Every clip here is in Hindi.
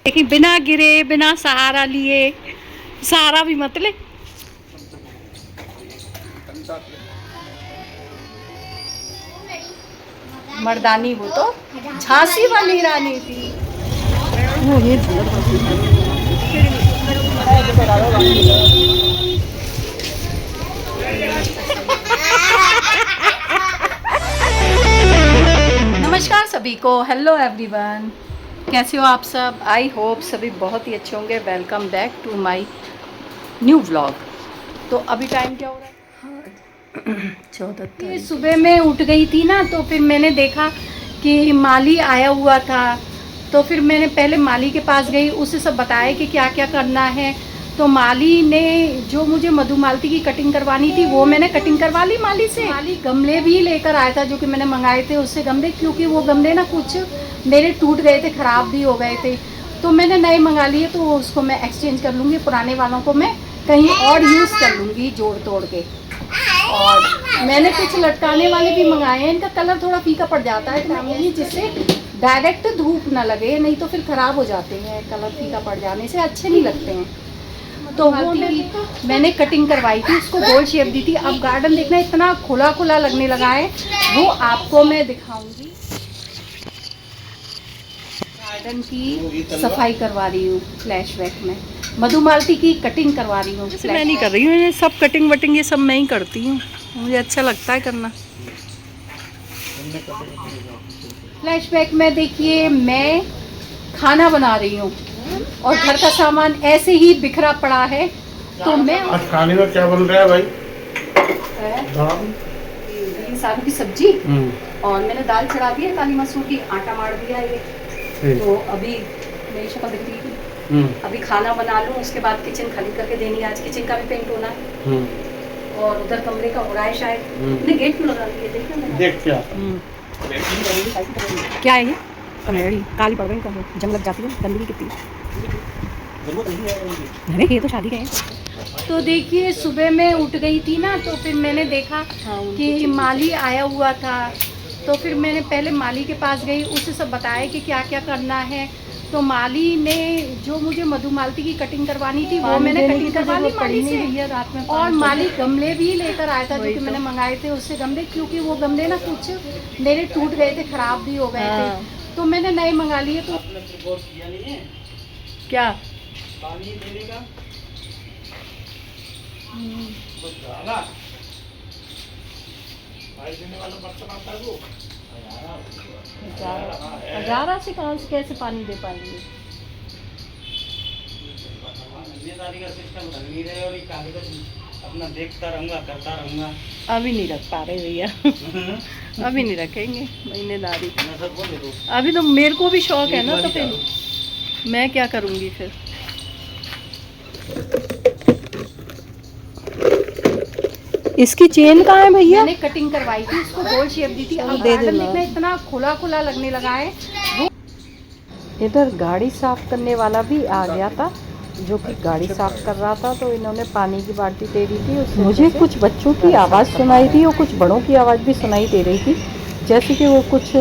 लेकिन बिना गिरे बिना सहारा लिए, सहारा भी मत ले। मर्दानी हो तो झांसी वाली रानी थी वो। ये नमस्कार सभी को, हेलो एवरीवन, कैसे हो आप सब। आई होप सभी बहुत ही अच्छे होंगे। Welcome back to my new vlog. तो अभी टाइम क्या हो रहा है? 14 सुबह में उठ गई थी ना, तो फिर मैंने देखा कि माली आया हुआ था। तो फिर मैंने पहले माली के पास गई, उसे सब बताया कि क्या क्या करना है। तो माली ने जो मुझे मधुमालती की कटिंग करवानी थी वो मैंने कटिंग करवा ली माली से। माली गमले भी लेकर आया था जो कि मैंने मंगाए थे उससे गमले, क्योंकि वो गमले ना कुछ मेरे टूट गए थे, ख़राब भी हो गए थे। तो मैंने नए मंगा लिए, तो उसको मैं एक्सचेंज कर लूँगी, पुराने वालों को मैं कहीं और यूज़ कर लूँगी जोड़ तोड़ के। और मैंने कुछ लटकाने वाले भी मंगाए हैं, इनका कलर थोड़ा फीका पड़ जाता है तो जिससे डायरेक्ट धूप ना लगे, नहीं तो फिर ख़राब हो जाते हैं। कलर फीका पड़ जाने से अच्छे नहीं लगते हैं। तो वो मैंने कटिंग करवाई थी, उसको गोल शेप दी थी। अब गार्डन देखना इतना खुला खुला लगने लगा है, वो आपको मैं दिखाऊंगी। गार्डन की सफाई करवा रही हूँ फ्लैशबैक में, मधुमालती की कटिंग करवा रही हूँ। मैं नहीं कर रही हूँ, सब कटिंग वटिंग ये सब मैं ही करती हूँ, मुझे अच्छा लगता है करना। फ्लैशबैक में देखिए मैं खाना बना रही हूँ और घर का सामान ऐसे ही बिखरा पड़ा है। तो मैं आज खाने में क्या बन रहा है भाई? साग की सब्जी और मैंने दाल चढ़ा दी है, काली मसूर की, आटा मार दिया है ये। तो अभी मेरी शक्ल दिख रही थी, अभी खाना बना लूँ, उसके बाद किचन खाली करके देनी है। आज किचन का भी पेंट होना है और उधर कमरे का हो रहा है शायद। मैंने गेट क्यों लगा दिया, देखना देख क्या है ये? काली पड़ गई, जंग लग जाती है, गंदगी कितनी। अरे ये तो शादी का है। तो देखिए सुबह में उठ गई थी ना, तो फिर मैंने देखा कि माली आया हुआ था। तो फिर मैंने पहले माली के पास गई, उसे सब बताया कि क्या क्या करना है। तो माली ने जो मुझे मधुमालती की कटिंग करवानी थी वो मैंने कटिंग करवा ली माली से। रात में और माली गमले भी लेकर आया था जो कि मैंने मंगाए थे उससे गमले, क्योंकि वो गमले ना कुछ मेरे टूट गए थे, ख़राब भी हो गए थे। तो मैंने नए मंगा लिए। तो क्या पानी देने का हजारा से कहाँ से कैसे पानी दे पाएंगे? अपना देखता रहूंगा, करता रहूंगा। अभी नहीं रख पा रहे भैया अभी नहीं रखेंगे महीनेदारी। अभी तो मेरे को भी शौक है ना, तो फिर मैं क्या करूंगी फिर। इसकी चेन कहाँ है भैया? मैंने कटिंग करवाई थी, उसको गोल शेप दी थी। अब गार्डन देखना इतना खुला खुला लगने लगा है। वो इधर गाड़ी साफ करने वाला भी आ गया था जो कि गाड़ी साफ कर रहा था। तो इन्होंने पानी की बाल्टी दे दी थी। मुझे कुछ बच्चों की आवाज़ सुनाई थी और कुछ बड़ों की आवाज़ भी सुनाई दे रही थी, जैसे कि वो कुछ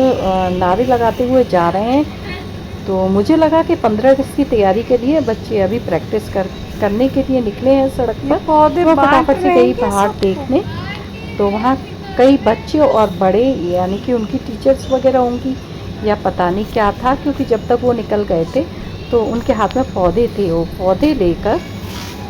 नारे लगाते हुए जा रहे हैं। तो मुझे लगा कि 15 अगस्त की तैयारी के लिए बच्चे अभी प्रैक्टिस करने के लिए निकले हैं सड़क पर। वो फटाफट से गई पहाड़ देखने। तो वहाँ कई बच्चे और बड़े, यानी कि उनकी टीचर्स वगैरह होंगी या पता नहीं क्या था, क्योंकि जब तक वो निकल गए थे तो उनके हाथ में पौधे थे, वो पौधे लेकर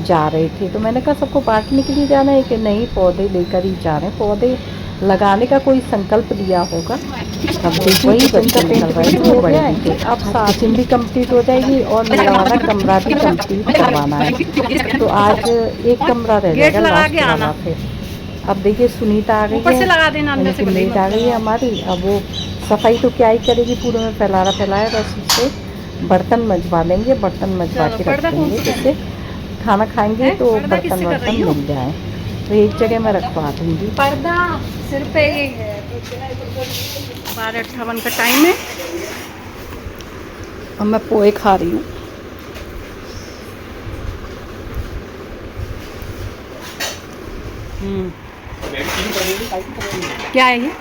जा रहे थे। तो मैंने कहा सबको बांटने के लिए जाना है कि नहीं, पौधे लेकर ही जा रहे हैं, पौधे लगाने का कोई संकल्प लिया होगा। अब देखो वही बच्चे निकल रहे थे, वो बड़े थे। अब किचन भी कंप्लीट हो जाएगी और मेरा वाला कमरा भी कंप्लीट करवाना है। तो आज एक कमरा रह जाएगा लास्ट वाला। फिर अब देखिए सुनीता आ गई है, यानी कि मेड आ गई है हमारी। अब वो सफाई तो क्या ही करेगी, पूरे में फैलाया बस उससे बर्तन मंजवा लेंगे, बर्तन मंजवा के रख देंगे, जिससे खाना खाएंगे तो बर्तन मिल जाए। तो एक जगह मैं रखवा दूँगी। पर्दा सिर पे ही है। 12:58 का टाइम है और मैं पोहे खा रही हूँ। क्या है ये?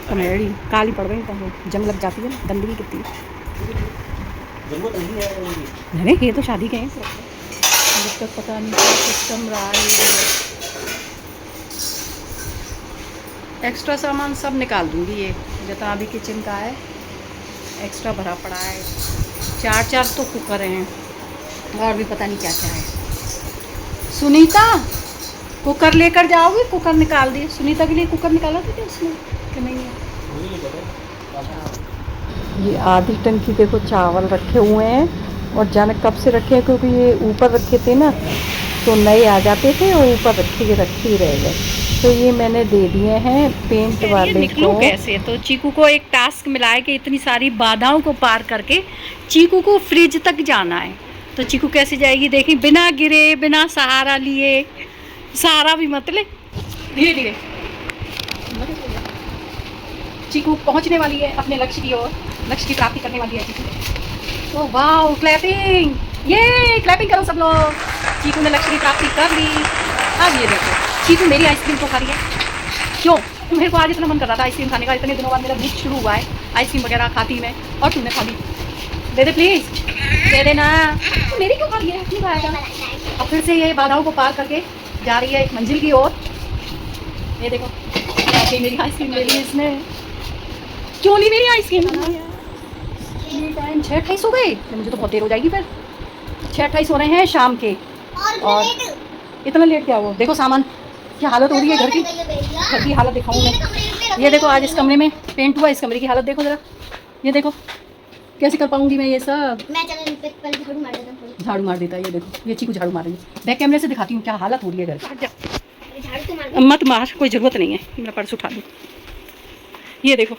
कमेड़ी काली पड़ गई, जंग लग जाती है, गंदगी कितनी। जरूरत नहीं है उनकी। नहीं ये तो शादी के हैं, जब तक पता नहीं क्या सिस्टम रहा है। एक्स्ट्रा सामान सब निकाल दूंगी, ये जितना भी किचन का है एक्स्ट्रा भरा पड़ा है। 4 तो कुकर हैं और भी पता नहीं क्या क्या है। सुनीता कुकर लेकर जाओगी? कुकर निकाल दिए, सुनीता के लिए कुकर निकाला था क्या उसने कि नहीं है? मुझे नहीं पता। ये आधी टंकी देखो चावल रखे हुए हैं, और जाने कब से रखे हैं, क्योंकि ये ऊपर रखे थे ना तो नए आ जाते थे और ऊपर रखे ही रह गए। तो ये मैंने दे दिए हैं पेंट वाले को। कैसे तो चीकू को एक टास्क मिला है कि इतनी सारी बाधाओं को पार करके चीकू को फ्रिज तक जाना है। तो चीकू कैसे जाएगी देखी, बिना गिरे बिना सहारा लिए, सहारा भी मत ले, धीरे धीरे। चीकू पहुंचने वाली है अपने लक्ष्य की ओर, लक्ष्य की प्राप्ति करने वाली है चीकू। ओह वाह, क्लैपिंग, ये क्लैपिंग करो सब लोग। चीकू ने लक्ष्य की प्राप्ति कर ली। अब ये देखो चीकू मेरी आइसक्रीम को खा रही है। क्यों? मेरे को आज इतना मन कर रहा था आइसक्रीम खाने का, इतने दिनों बाद मेरा भूख शुरू हुआ है आइसक्रीम वगैरह खाती मैं, और तुमने खा ली। दे दे प्लीज, दे देना। तो मेरी क्यों खा रही है? क्यों खाएगा? अब फिर से ये बाधाओं को पार करके जा रही है एक मंजिल की ओर। ये देखो मेरी आइसक्रीम ले ली इसने। क्यों ली मेरी आइसक्रीम? टाइम 6:28 हो गए, मुझे तो बहुत देर हो जाएगी फिर। 6:28 हो रहे हैं शाम के, और इतना लेट क्या हुआ? देखो सामान क्या हालत हो रही है घर की। घर की हालत दिखाऊँ मैं? ये देखो आज इस कमरे में पेंट हुआ, इस कमरे की हालत देखो ज़रा। ये देखो कैसे कर पाऊंगी मैं ये सब? मैं झाड़ू मार देता हूँ। झाड़ू मार देता है, ये देखो ये चीकू झाड़ू मार रही है। बैक कैमरे से दिखाती हूँ क्या हालत हो रही है घर की। झाड़ू तो मार मत मार, कोई ज़रूरत नहीं है, मेरा पर्स उठा दूँ। ये देखो,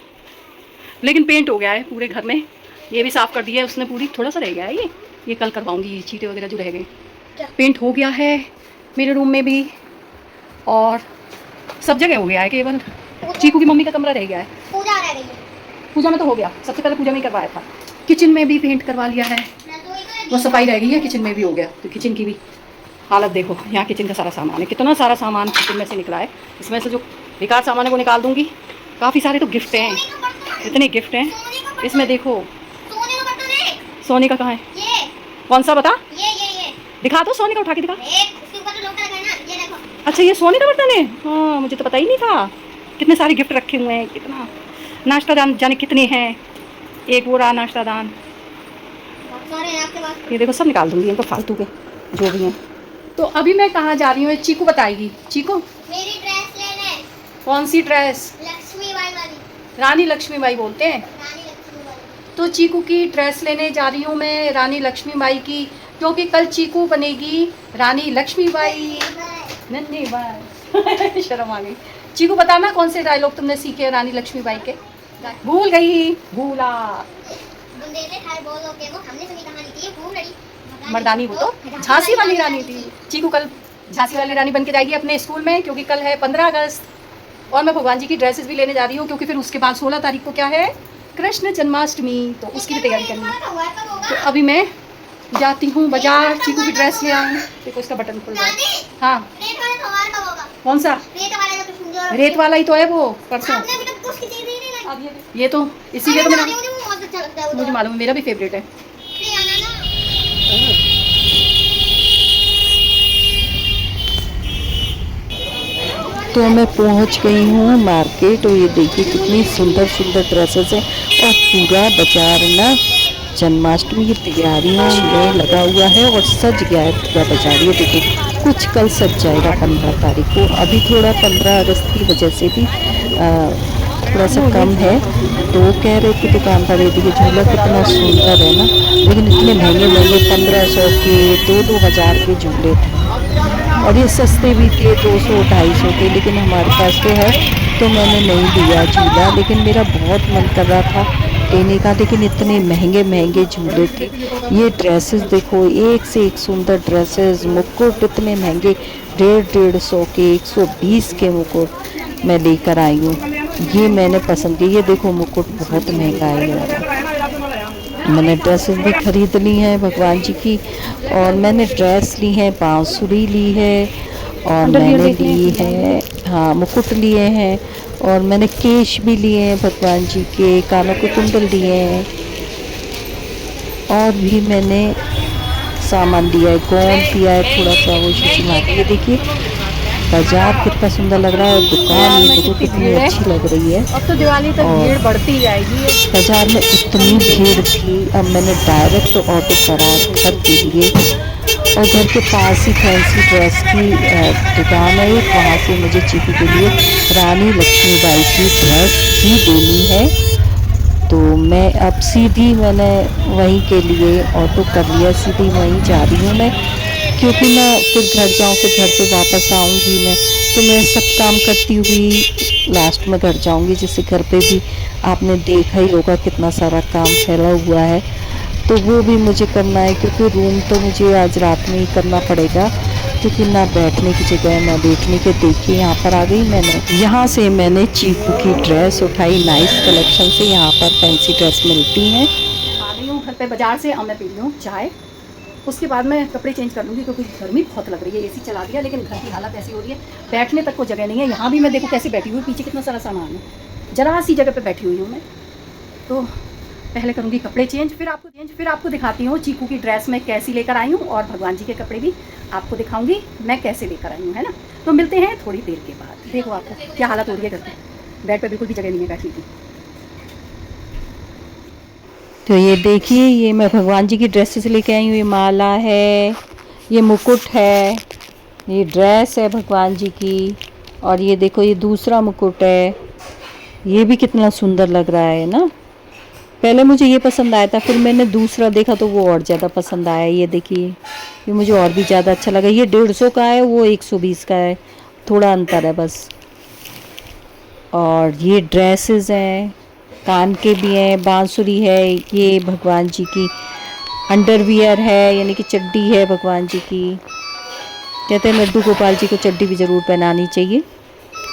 लेकिन पेंट हो गया है पूरे घर में, ये भी साफ़ कर दिया है उसने पूरी। थोड़ा सा रह गया है ये कल करवाऊंगी, ये चीटे वगैरह जो रह गए। पेंट हो गया है मेरे रूम में भी, और सब जगह हो गया है, केवल चीकू की मम्मी का कमरा रह गया है। पूजा रह गई है। पूजा में तो हो गया, सबसे पहले पूजा में ही करवाया था। किचन में भी पेंट करवा लिया है, वो सफाई रह गई है, किचन में भी हो गया। तो किचन की भी हालत देखो, यहाँ किचन का सारा सामान है, कितना सारा सामान किचन में से निकला है। इसमें से जो बेकार सामान है वो निकाल दूंगी। काफ़ी सारे तो गिफ्ट हैं, इतने गिफ्ट हैं इसमें। देखो सोने का बर्तन है। सोने का कहाँ है? ये कौन सा बता? ये दिखा दो, सोने का उठा के दिखा। इसके ऊपर तो लोटा लगा है ना, ये देखो। अच्छा ये सोने का बर्तन है? हाँ मुझे तो पता ही नहीं था। कितने सारे गिफ्ट रखे हुए हैं, कितना नाश्तादान जाने कितने हैं। एक वो रहा नाश्तादान। सारे हैं आपके पास। ये देखो सब निकाल दूंगी इनको, फालतू के जो भी हैं। तो अभी मैं कहाँ जा रही हूँ चीकू बताएगी। चीकू मेरी ड्रेस लेने। कौन सी ड्रेस? लक्ष्मीबाई वाली। रानी लक्ष्मीबाई बोलते हैं। रानी लक्ष्मीबाई। तो चीकू की ड्रेस लेने जा रही हूँ मैं रानी लक्ष्मीबाई की, क्योंकि कल चीकू बनेगी रानी लक्ष्मीबाई। नन्ही बाई शर्म आ गई। चीकू बताना कौन से डायलॉग तुमने सीखे रानी लक्ष्मीबाई के? भूल गई, भूला। बुंदेले खाए बोलो के वो हमने सुनी कहानी थी, भूल रही। मर्दानी वो तो झांसी वाली रानी थी। चीकू कल झांसी वाली रानी बन के जाएगी अपने स्कूल में, क्योंकि कल है 15 अगस्त, और मैं भगवान जी की ड्रेसेस भी लेने जा रही हूँ, क्योंकि फिर उसके बाद 16 तारीख को क्या है? कृष्ण जन्माष्टमी, तो उसकी भी तैयारी करनी है। तो अभी मैं जाती हूँ बाजार, चीकू की ड्रेस ले आऊँ। देखो इसका बटन खुल रहा है। हाँ रेत वाला सवार कब होगा? कौन सा? रेत वाला जो सुंदर। रेत वाला ही तो है वो, परसों। आपने अभी तक उसकी चीज ही नहीं लाई। अब ये तो इसीलिए तो मेरा, मुझे बहुत अच्छा लगता है वो। मुझे मालूम है, मेरा भी फेवरेट है। ले आना ना। तो मैं पहुंच गई हूँ मार्केट, और ये देखिए कितनी सुंदर सुंदर ड्रेसेस हैं, और पूरा बाजार ना जन्माष्टमी की तैयारियों में लगा हुआ है और सज गया है पूरा बाजार। ये देखिए कुछ कल सज जाएगा 15 तारीख को। अभी थोड़ा 15 अगस्त की वजह से भी थोड़ा सा कम है। तो कह रहे थे दुकानदार, ये देखिए झूला कितना सुंदर है ना, लेकिन इतने महंगे महंगे 1500 के 2-2 हज़ार के झूले थे, और ये सस्ते भी थे 200-250 के। लेकिन हमारे पास तो है तो मैंने नहीं लिया झूला, लेकिन मेरा बहुत मन कर रहा था लेने का, लेकिन इतने महंगे महंगे झूले थे। ये ड्रेसेस देखो, एक से एक सुंदर ड्रेसेस, मुकुट इतने महंगे, 150-150 के, 120 के मुकुट मैं लेकर आई हूँ। ये मैंने पसंद किया। ये देखो मुकुट बहुत महंगा है यार। मैंने ड्रेसेस भी खरीद ली हैं भगवान जी की, और मैंने ड्रेस ली है, बांसुरी ली है, और मैंने ली है, हाँ मुकुट लिए हैं, और मैंने केश भी लिए हैं भगवान जी के, कानों के कुंडल लिए हैं। और भी मैंने सामान लिया है, गोंद लिया है, थोड़ा सा वो शीशी माटी। ये देखिए बाजार कितना सुंदर लग रहा है, और दुकान ये देखो कितनी अच्छी लग रही है। अब तो दिवाली तक और भीड़ बढ़ती जाएगी। बाजार में इतनी भीड़ थी, अब मैंने डायरेक्ट ऑटो करा घर के लिए, और घर के पास ही फैंसी ड्रेस की दुकान है एक, वहाँ से मुझे चीकू के लिए रानी लक्ष्मीबाई की ड्रेस भी लेनी है। तो मैं अब सीधी मैंने वहीं के लिए ऑटो कर लिया, सीधी वहीं जा रही हूँ मैं, क्योंकि मैं फिर घर जाऊँ, फिर घर से वापस आऊँगी मैं, तो मैं सब काम करती हुई लास्ट में घर जाऊँगी। जैसे घर पे भी आपने देखा ही होगा कितना सारा काम फैला हुआ है, तो वो भी मुझे करना है, क्योंकि रूम तो मुझे आज रात में ही करना पड़ेगा, क्योंकि ना बैठने की जगह है ना बैठने के। देखिए यहाँ पर आ गई मैंने, यहाँ से मैंने चीकू की ड्रेस उठाई, नाइस कलेक्शन से यहाँ पर फैंसी ड्रेस मिलती हैं। आ गई हूँ घर पे बाजार से, अब मैं पी लूँ चाय, उसके बाद मैं कपड़े चेंज कर लूँगी, क्योंकि गर्मी बहुत लग रही है। एसी चला दिया लेकिन घर की हालत ऐसी हो रही है, बैठने तक को जगह नहीं है। यहाँ भी मैं देखो कैसे बैठी हुई, पीछे कितना सारा सामान है, जरा सी जगह पे बैठी हुई हूँ मैं। तो पहले करूँगी कपड़े चेंज, फिर आपको दिखाती हूँ चीकू की ड्रेस मैं कैसी लेकर आई हूँ, और भगवान जी के कपड़े भी आपको दिखाऊंगी मैं कैसे लेकर आई हूँ, है ना। तो मिलते हैं थोड़ी देर के बाद। देखो आपको क्या हालत हो रही है घर पे, बेड पे बिल्कुल भी जगह नहीं है बैठने की। तो ये देखिए, ये मैं भगवान जी की ड्रेसेस लेके आई हूँ। ये माला है, ये मुकुट है, ये ड्रेस है भगवान जी की, और ये देखो ये दूसरा मुकुट है, ये भी कितना सुंदर लग रहा है ना। पहले मुझे ये पसंद आया था, फिर मैंने दूसरा देखा तो वो और ज़्यादा पसंद आया। ये देखिए ये मुझे और भी ज़्यादा अच्छा लगा। ये 150 का है, वो 120 का है, थोड़ा अंतर है बस। और ये ड्रेसेस हैं, कान के भी हैं, बांसुरी है, ये भगवान जी की अंडरवियर है, यानी कि चड्डी है भगवान जी की। कहते हैं लड्डू गोपाल जी को चड्डी भी ज़रूर पहनानी चाहिए।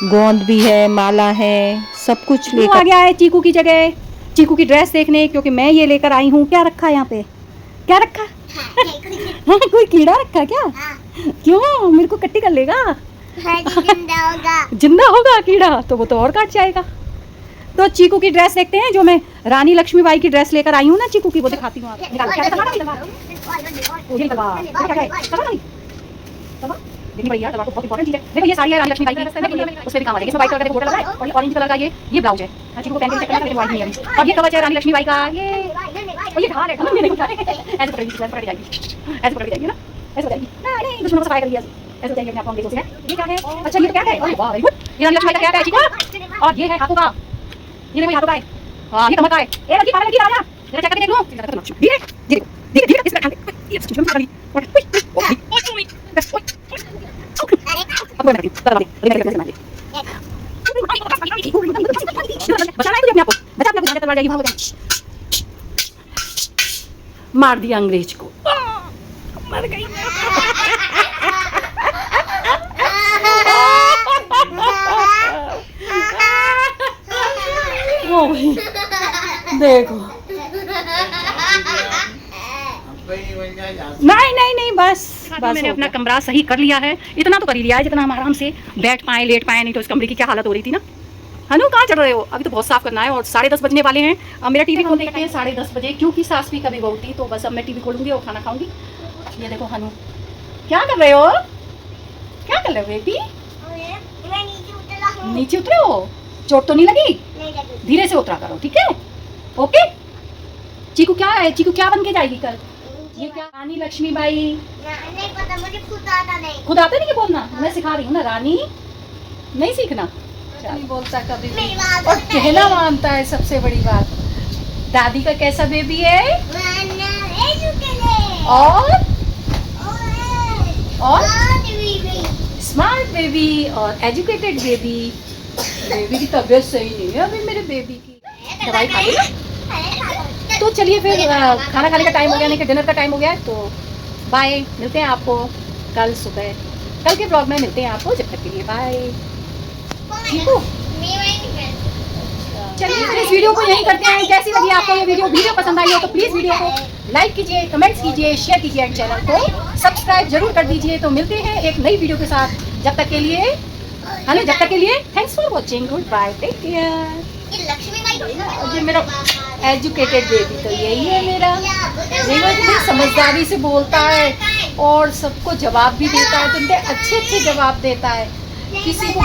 गोंद भी है, माला है, सब कुछ लेकर आ गया है चीकू की जगह, चीकू की ड्रेस देखने, क्योंकि मैं ये लेकर आई हूँ। क्या रखा है यहाँ पे, क्या रखा? हाँ, कोई कीड़ा रखा क्या? क्यों, मेरे को कट्टी कर लेगा? जिंदा होगा कीड़ा तो वो तो और काट जाएगा। तो चीकू की ड्रेस देखते हैं, जो मैं रानी लक्ष्मीबाई की ड्रेस लेकर आई हूँ ना चीकू की, वो दिखाती हूँ आपको। देखिए भैया दवा तो बहुत इंपॉर्टेंट चीज है। देखो ये साड़ी है रानी लक्ष्मीबाई की, उसमें भी काम आ जाएगी। इसमें व्हाइट कलर का बॉर्डर लगा है, और ये ऑरेंज कलर का ये ब्लाउज है। चीकू को पहन के चेक करना, व्हाइट नहीं है अभी। और ये कवच है रानी लक्ष्मीबाई का, ये और ये ढाल है, ये नहीं उठा है, ऐसे पकड़ जाएगी, ऐसे पकड़ जाएगी ना, ऐसे हो जाएगी। नहीं दुश्मनों को सफाई कर लिया, ऐसे हो जाएगी अपने आप को। हम देखो ये क्या है, अच्छा ये तो क्या है, अरे वाह वेरी गुड। ये रानी लक्ष्मीबाई का क्या है चीकू, और ये है हाथों का, ये देखो हाथों का है, हां ये कमर का है। ए लड़की पागल लड़की आ जा, जरा चेक करके देख लो। धीरे धीरे धीरे धीरे इसमें ढाल दे, ये छुम कर ली। अब मैं बता दे कैसे मार दे, बचाना है तुझे अपने आप को, बचा अपने आप को, तलवार जाएगी भाग जाएगी। मार दिया अंग्रेज को, मर गई। ओ भाई देखो, नहीं बस मैंने अपना कमरा सही कर लिया है। इतना तो कर ही लिया है जितना हम आराम से बैठ पाए लेट पाए, नहीं तो इस कमरे की क्या हालत हो रही थी ना। हनु कहाँ चढ़ रहे हो, अभी तो बहुत साफ करना है, और 10:30 बजने वाले हैं। अब मेरा टीवी खोल देखते हैं 10:30 बजे, क्योंकि सास भी कभी बहुती, तो बस अब मैं टीवी खोलूंगी और खाना खाऊंगी। ये देखो हनु क्या कर रहे हो, क्या कर रहे हो बेबी, नीचे उतरे हो, चोट तो नहीं लगी? धीरे से उतरा करो, ठीक है, ओके। चीकू क्या है, चीकू क्या बन के जाएगी कल? ये क्या रानी लक्ष्मीबाई? नहीं पता मुझे, खुद आता नहीं। खुद आता नहीं कि बोलना, मैं सिखा रही हूँ ना रानी, नहीं सीखना। नहीं बोलता कभी भी, और कहना मानता है, सबसे बड़ी बात। दादी का कैसा बेबी है, और स्मार्ट बेबी और एजुकेटेड बेबी। बेबी की तबीयत सही नहीं है अभी मेरे बेबी की, दवाई खा ली ना। तो चलिए फिर खाना खाने का टाइम हो गया, नहीं कि डिनर का टाइम हो गया, तो बाय, मिलते हैं आपको कल सुबह, कल के ब्लॉग में मिलते हैं आपको। जब तक के लिए बाय, ठीक हो। चलिए फिर इस वीडियो को यहीं करते हैं। कैसी लगी आपको ये वीडियो पसंद आई हो तो प्लीज़ वीडियो को लाइक कीजिए, कमेंट्स कीजिए, शेयर कीजिए, एंड चैनल को सब्सक्राइब जरूर कर दीजिए। तो मिलते हैं एक नई वीडियो के साथ, जब तक के लिए thanks for watching, goodbye, take care. Lakshmi Mai ये मेरा एजुकेटेड बेबी तो यही है मेरा। देखो इतनी समझदारी से बोलता है और सबको जवाब भी देता है, तो अच्छे अच्छे जवाब देता है, किसी को